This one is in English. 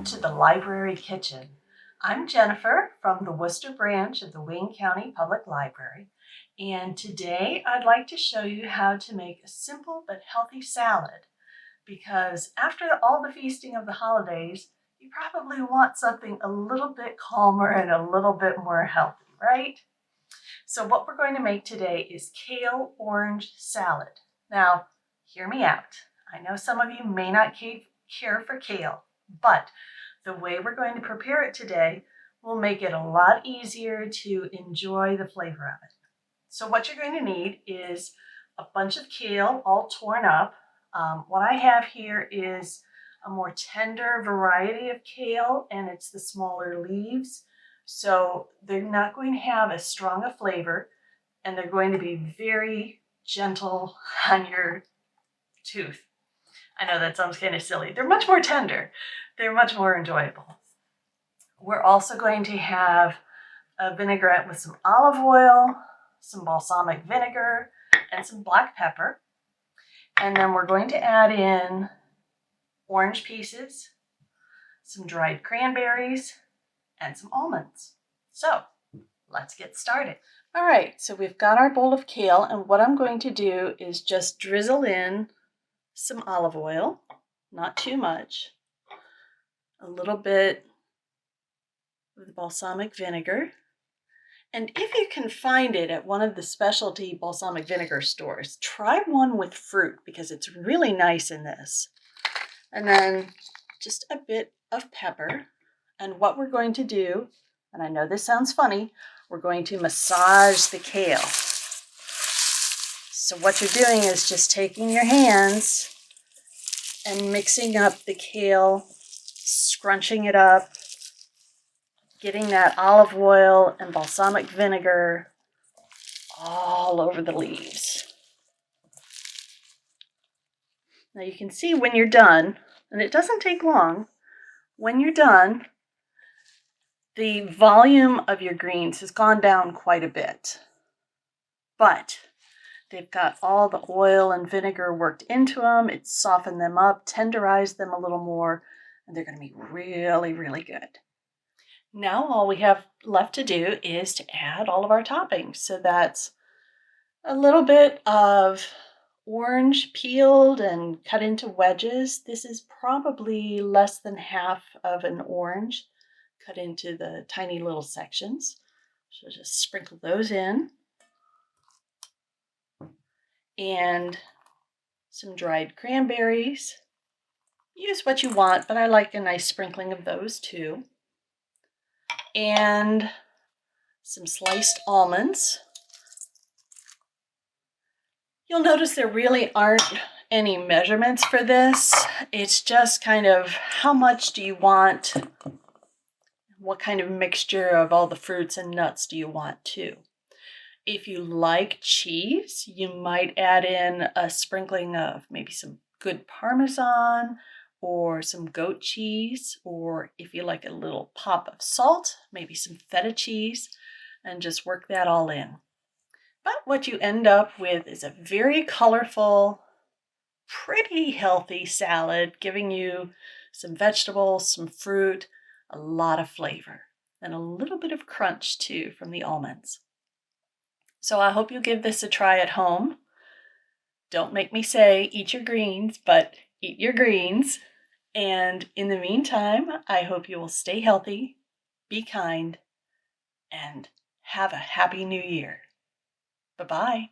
to the library kitchen. I'm Jennifer from the Worcester branch of the Wayne County Public Library, and today I'd like to show you how to make a simple but healthy salad, because after all the feasting of the holidays, you probably want something a little bit calmer and a little bit more healthy, right? So what we're going to make today is kale-orange salad. Now, hear me out. I know some of you may not care for kale, but the way we're going to prepare it today will make it a lot easier to enjoy the flavor of it. So what you're going to need is a bunch of kale all torn up. What I have here is a more tender variety of kale, and it's the smaller leaves. So they're not going to have as strong a flavor, and they're going to be very gentle on your tooth. I know that sounds kind of silly. They're much more tender. They're much more enjoyable. We're also going to have a vinaigrette with some olive oil, some balsamic vinegar, and some black pepper. And then we're going to add in orange pieces, some dried cranberries, and some almonds. So let's get started. All right, so we've got our bowl of kale, and what I'm going to do is just drizzle in some olive oil, not too much, a little bit of the balsamic vinegar, and if you can find it at one of the specialty balsamic vinegar stores, try one with fruit because it's really nice in this. And then just a bit of pepper, and what we're going to do, and I know this sounds funny, we're going to massage the kale. So what you're doing is just taking your hands and mixing up the kale, scrunching it up, getting that olive oil and balsamic vinegar all over the leaves. Now you can see when you're done, and it doesn't take long, when you're done, the volume of your greens has gone down quite a bit, but they've got all the oil and vinegar worked into them. It's softened them up, tenderized them a little more, and they're going to be really, really good. Now all we have left to do is to add all of our toppings. So that's a little bit of orange peeled and cut into wedges. This is probably less than half of an orange cut into the tiny little sections. So just sprinkle those in. And some dried cranberries. Use what you want, but I like a nice sprinkling of those too. And some sliced almonds. You'll notice there really aren't any measurements for this. It's just kind of how much do you want, what kind of mixture of all the fruits and nuts do you want too. If you like cheese, you might add in a sprinkling of maybe some good Parmesan or some goat cheese, or if you like a little pop of salt, maybe some feta cheese, and just work that all in. But what you end up with is a very colorful, pretty healthy salad, giving you some vegetables, some fruit, a lot of flavor, and a little bit of crunch too from the almonds. So I hope you give this a try at home. Don't make me say eat your greens, but eat your greens. And in the meantime, I hope you will stay healthy, be kind, and have a happy new year. Bye-bye.